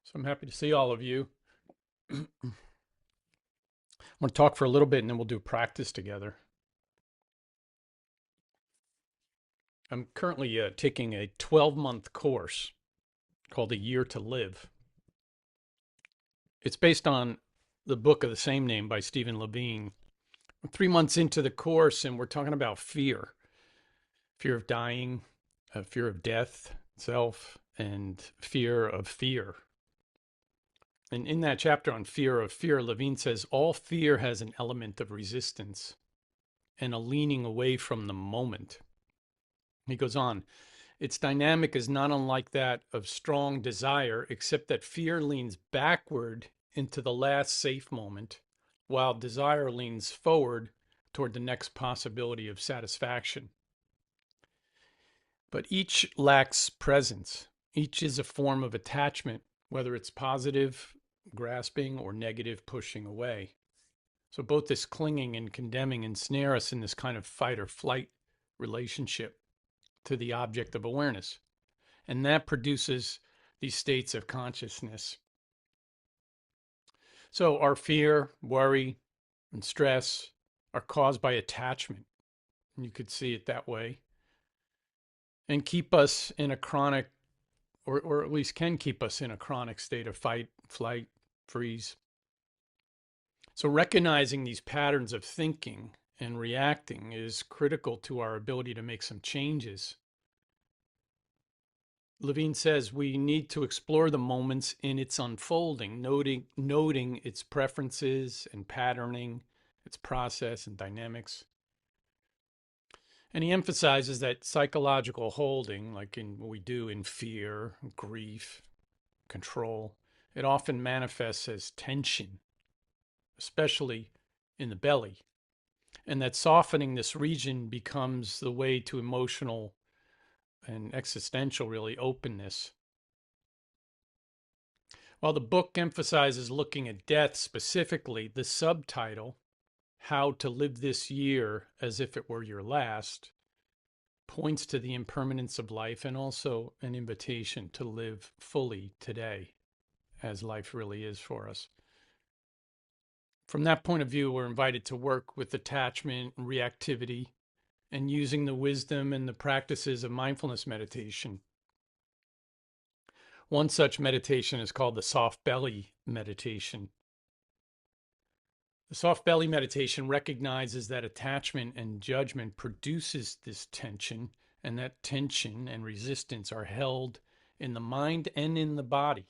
So I'm happy to see all of you. I'm going to talk for a little bit and then we'll do practice together. I'm currently taking a 12-month course called A Year to Live. It's based on the book of the same name by Stephen Levine. I'm 3 months into the course and we're talking about fear of dying, fear of death itself, and fear of fear. And in that chapter on fear of fear, Levine says all fear has an element of resistance and a leaning away from the moment. He goes on, its dynamic is not unlike that of strong desire, except that fear leans backward into the last safe moment, while desire leans forward toward the next possibility of satisfaction. But each lacks presence. Each is a form of attachment, whether it's positive, grasping, or negative, pushing away. So both this clinging and condemning ensnare us in this kind of fight or flight relationship to the object of awareness. And that produces these states of consciousness. So our fear, worry, and stress are caused by attachment. And you could see it that way. And keep us in a chronic, or at least can keep us in a chronic state of fight, flight, freeze. So recognizing these patterns of thinking and reacting is critical to our ability to make some changes. Levine says we need to explore the moments in its unfolding, noting its preferences and patterning, its process and dynamics. And he emphasizes that psychological holding, like in what we do in fear, grief, control, it often manifests as tension, especially in the belly. And that softening this region becomes the way to emotional and existential, really, openness. While the book emphasizes looking at death specifically, the subtitle, How to Live This Year as If It Were Your Last, points to the impermanence of life and also an invitation to live fully today as life really is for us. From that point of view, we're invited to work with attachment and reactivity and using the wisdom and the practices of mindfulness meditation. One such meditation is called the soft belly meditation. The soft belly meditation recognizes that attachment and judgment produces this tension, and that tension and resistance are held in the mind and in the body.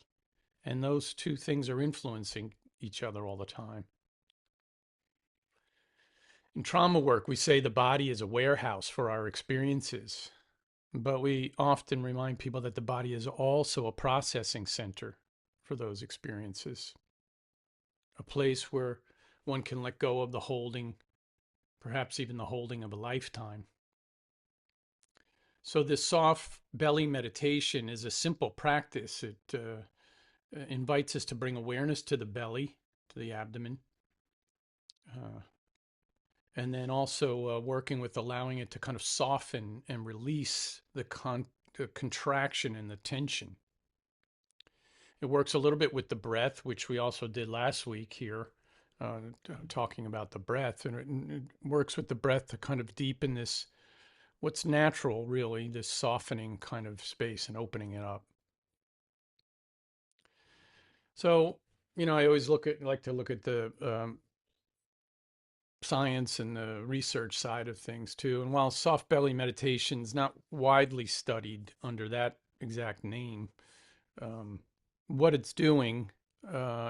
And those two things are influencing each other all the time. In trauma work, we say the body is a warehouse for our experiences, but we often remind people that the body is also a processing center for those experiences, a place where one can let go of the holding, perhaps even the holding of a lifetime. So this soft belly meditation is a simple practice. It invites us to bring awareness to the belly, to the abdomen, and then also working with allowing it to kind of soften and release the contraction and the tension. It works a little bit with the breath, which we also did last week here, talking about the breath. And it works with the breath to kind of deepen this, what's natural, really, this softening kind of space and opening it up. So, I always like to look at the science and the research side of things too. And while soft belly meditation is not widely studied under that exact name, what it's doing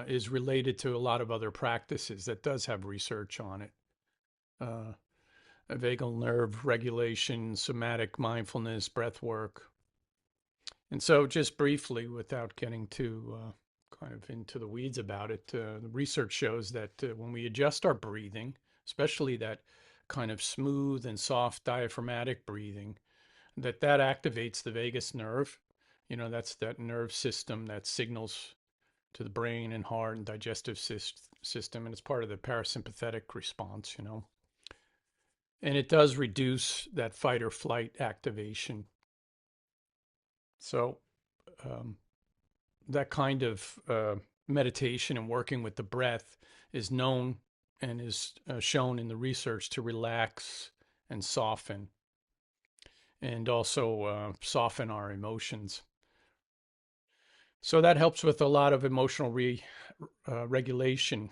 is related to a lot of other practices that does have research on it. Vagal nerve regulation, somatic mindfulness, breath work. And so just briefly, without getting too kind of into the weeds about it, the research shows that when we adjust our breathing, especially that kind of smooth and soft diaphragmatic breathing, that activates the vagus nerve. That's that nerve system that signals to the brain and heart and digestive system, and it's part of the parasympathetic response, And it does reduce that fight or flight activation. So that kind of meditation and working with the breath is known and is shown in the research to relax and soften, and also soften our emotions. So that helps with a lot of emotional regulation,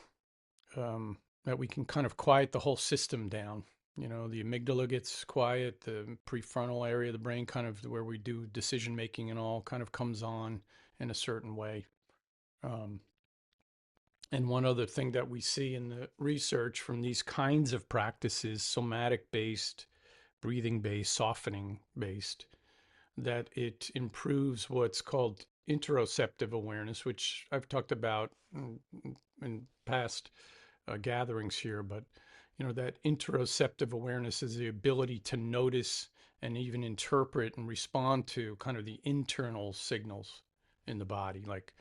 that we can kind of quiet the whole system down. You know, the amygdala gets quiet, the prefrontal area of the brain, kind of where we do decision making and all, kind of comes on in a certain way. Um, and one other thing that we see in the research from these kinds of practices, somatic based, breathing based, softening based, that it improves what's called interoceptive awareness, which I've talked about in past gatherings here. But you know, that interoceptive awareness is the ability to notice and even interpret and respond to kind of the internal signals in the body, like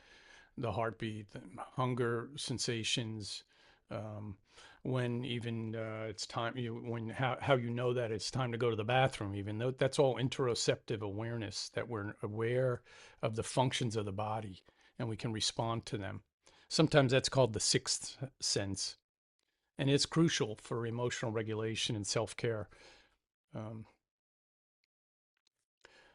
the heartbeat, the hunger sensations, um, when even it's time, when how you know that it's time to go to the bathroom, even though that's all interoceptive awareness, that we're aware of the functions of the body and we can respond to them. Sometimes that's called the sixth sense, and it's crucial for emotional regulation and self-care. Um,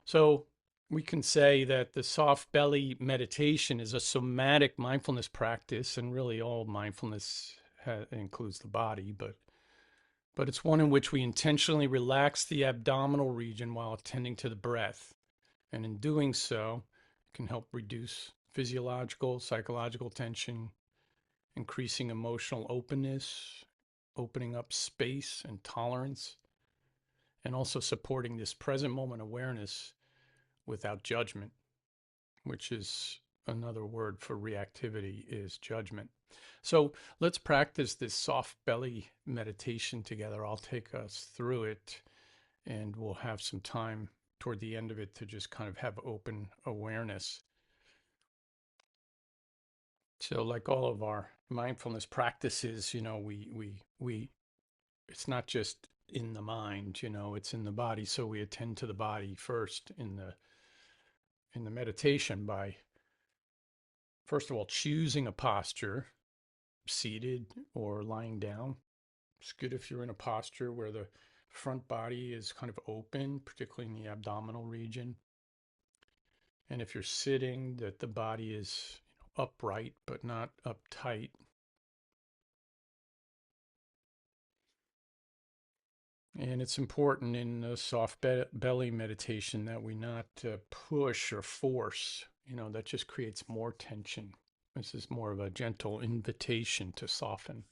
so we can say that the soft belly meditation is a somatic mindfulness practice, and really all mindfulness includes the body, but it's one in which we intentionally relax the abdominal region while attending to the breath, and in doing so, it can help reduce physiological, psychological tension, increasing emotional openness, opening up space and tolerance, and also supporting this present moment awareness without judgment, which is another word for reactivity, is judgment. So let's practice this soft belly meditation together. I'll take us through it, and we'll have some time toward the end of it to just kind of have open awareness. So, like all of our mindfulness practices, you know, we it's not just in the mind, you know, it's in the body. So we attend to the body first in the meditation by, first of all, choosing a posture, seated or lying down. It's good if you're in a posture where the front body is kind of open, particularly in the abdominal region. And if you're sitting, that the body is, you know, upright but not uptight. And it's important in the soft belly meditation that we not push or force. You know, that just creates more tension. This is more of a gentle invitation to soften.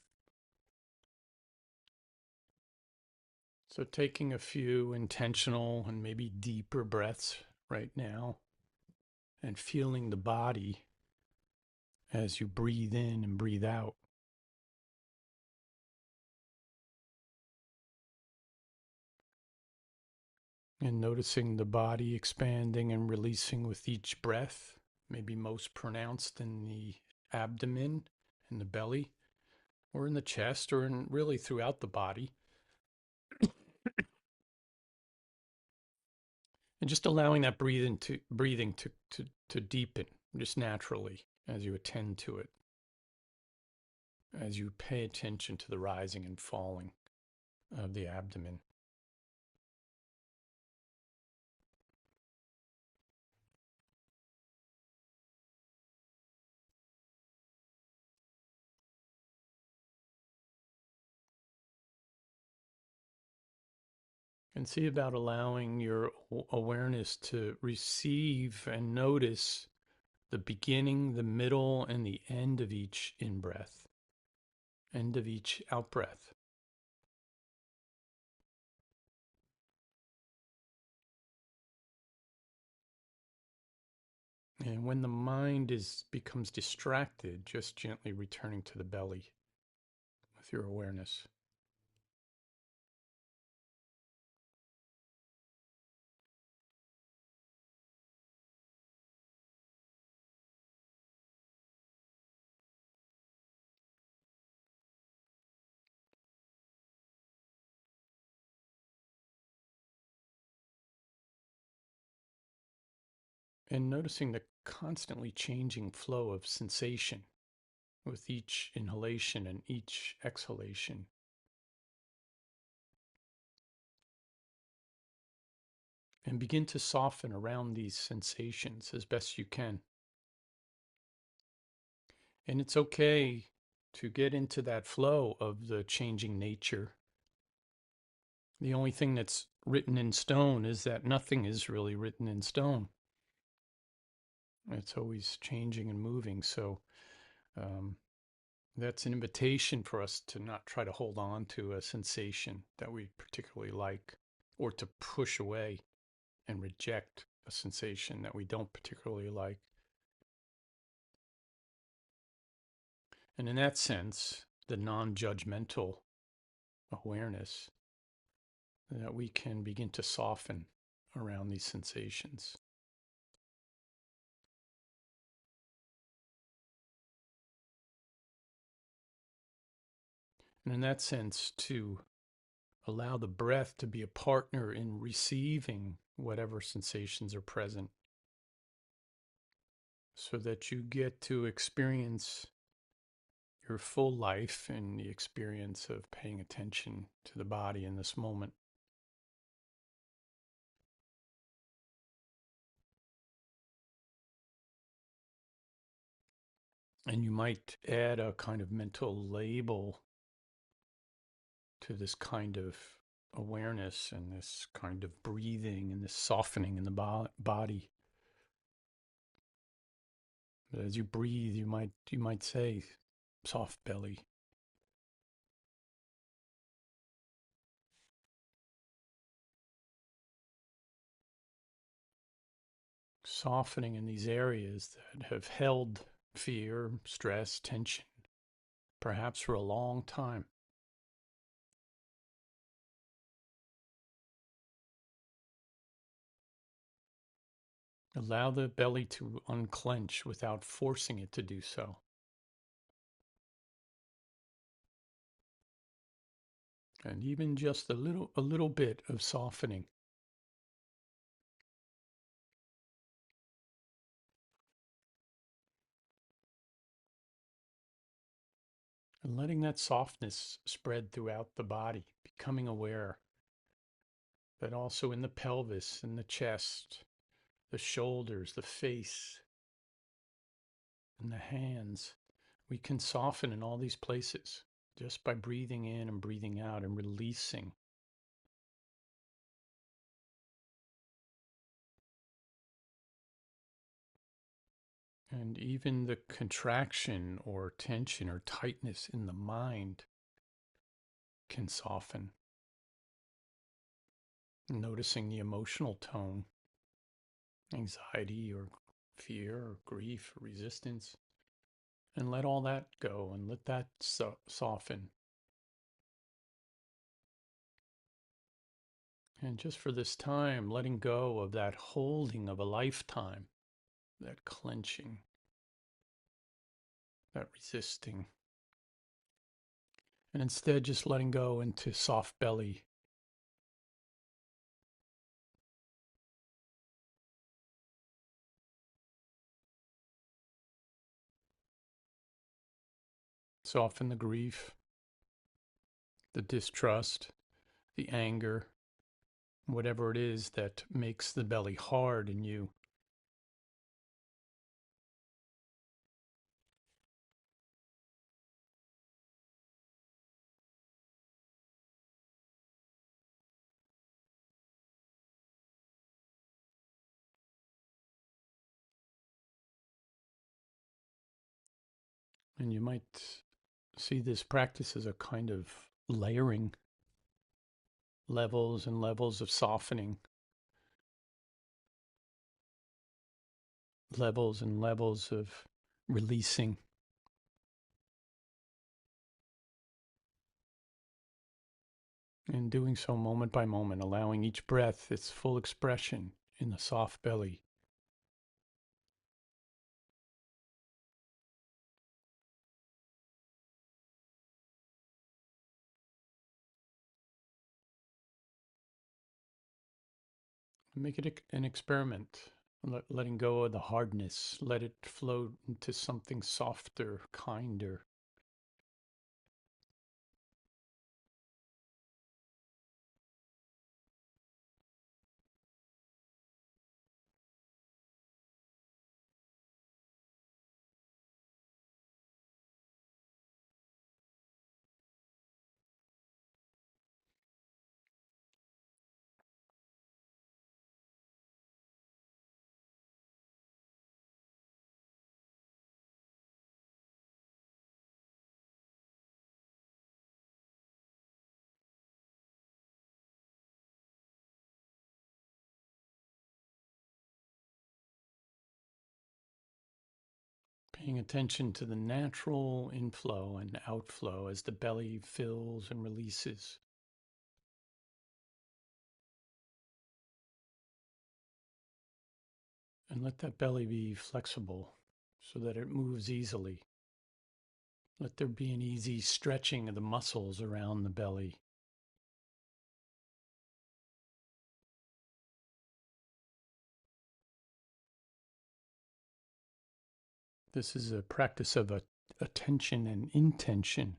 So, taking a few intentional and maybe deeper breaths right now, and feeling the body as you breathe in and breathe out. And noticing the body expanding and releasing with each breath, maybe most pronounced in the abdomen and the belly, or in the chest, or in really throughout the body. And just allowing that breathing to deepen just naturally as you attend to it, as you pay attention to the rising and falling of the abdomen. And see about allowing your awareness to receive and notice the beginning, the middle, and the end of each in breath, end of each out breath. And when the mind becomes distracted, just gently returning to the belly with your awareness. And noticing the constantly changing flow of sensation with each inhalation and each exhalation. And begin to soften around these sensations as best you can. And it's okay to get into that flow of the changing nature. The only thing that's written in stone is that nothing is really written in stone. It's always changing and moving. So um, that's an invitation for us to not try to hold on to a sensation that we particularly like, or to push away and reject a sensation that we don't particularly like. And in that sense, the non-judgmental awareness that we can begin to soften around these sensations. And in that sense, to allow the breath to be a partner in receiving whatever sensations are present, so that you get to experience your full life and the experience of paying attention to the body in this moment. And you might add a kind of mental label to this kind of awareness and this kind of breathing and this softening in the body. But as you breathe, you might say soft belly. Softening in these areas that have held fear, stress, tension, perhaps for a long time. Allow the belly to unclench without forcing it to do so. And even just a little bit of softening. And letting that softness spread throughout the body, becoming aware that also in the pelvis, in the chest, the shoulders, the face, and the hands, we can soften in all these places just by breathing in and breathing out and releasing. And even the contraction or tension or tightness in the mind can soften. Noticing the emotional tone, anxiety or fear or grief or resistance, and let all that go and let that soften. And just for this time, letting go of that holding of a lifetime, that clenching, that resisting, and instead just letting go into soft belly. Soften the grief, the distrust, the anger, whatever it is that makes the belly hard in you. And you might see this practice as a kind of layering, levels and levels of softening, levels and levels of releasing. And doing so moment by moment, allowing each breath its full expression in the soft belly. Make it an experiment. letting go of the hardness, let it float into something softer, kinder. Paying attention to the natural inflow and outflow as the belly fills and releases. And let that belly be flexible so that it moves easily. Let there be an easy stretching of the muscles around the belly. This is a practice of attention and intention.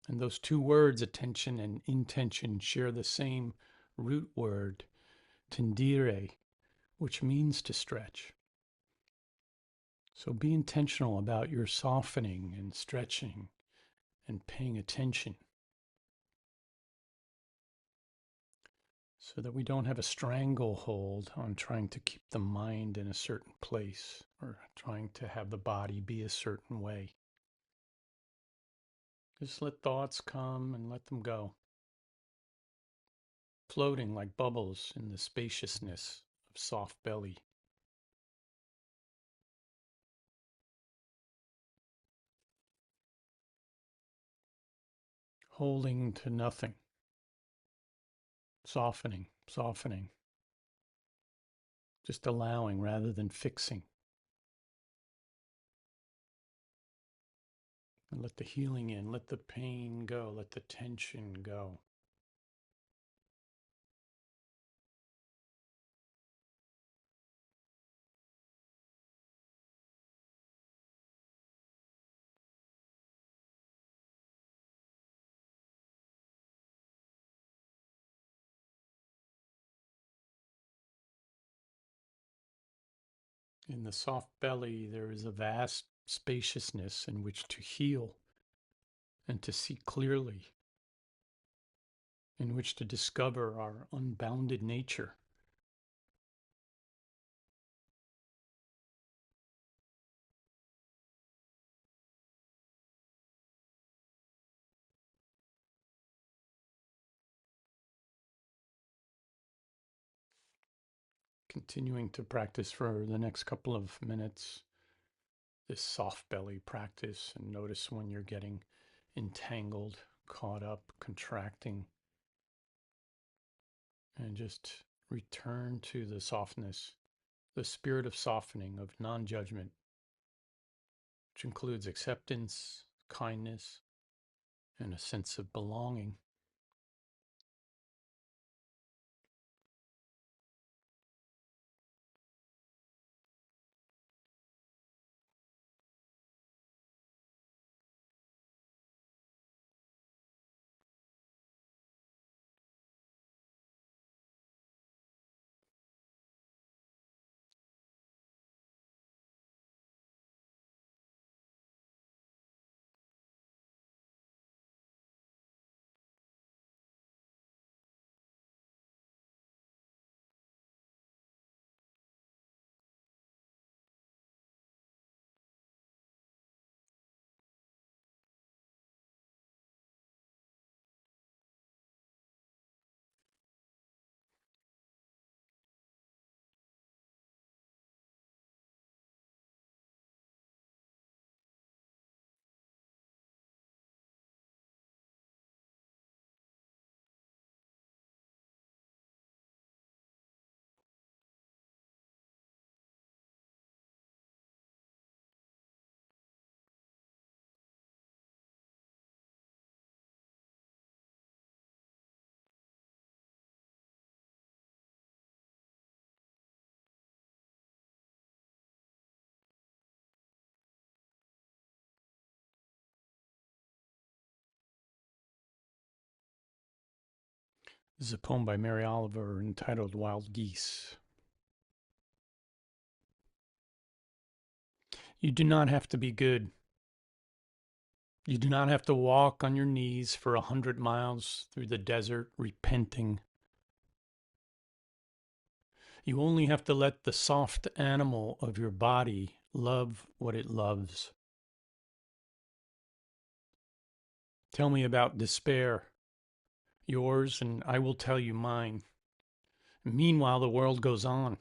And those two words, attention and intention, share the same root word, tendere, which means to stretch. So be intentional about your softening and stretching and paying attention so that we don't have a stranglehold on trying to keep the mind in a certain place or trying to have the body be a certain way. Just let thoughts come and let them go, floating like bubbles in the spaciousness of soft belly. Holding to nothing, softening, softening, just allowing rather than fixing. And let the healing in, let the pain go, let the tension go. In the soft belly, there is a vast spaciousness in which to heal and to see clearly, in which to discover our unbounded nature. Continuing to practice for the next couple of minutes, this soft belly practice, and notice when you're getting entangled, caught up, contracting, and just return to the softness, the spirit of softening, of non judgment, which includes acceptance, kindness, and a sense of belonging. This is a poem by Mary Oliver entitled Wild Geese. You do not have to be good. You do not have to walk on your knees for 100 miles through the desert repenting. You only have to let the soft animal of your body love what it loves. Tell me about despair, yours, and I will tell you mine. Meanwhile, the world goes on.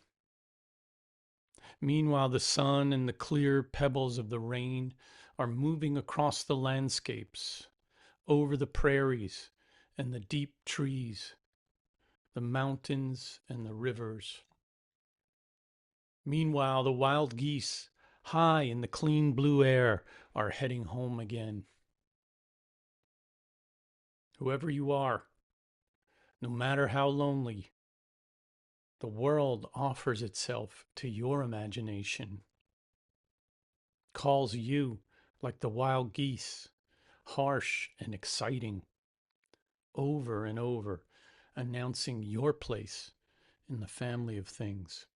Meanwhile, the sun and the clear pebbles of the rain are moving across the landscapes, over the prairies and the deep trees, the mountains and the rivers. Meanwhile, the wild geese, high in the clean blue air, are heading home again. Whoever you are, no matter how lonely, the world offers itself to your imagination, calls you like the wild geese, harsh and exciting, over and over, announcing your place in the family of things.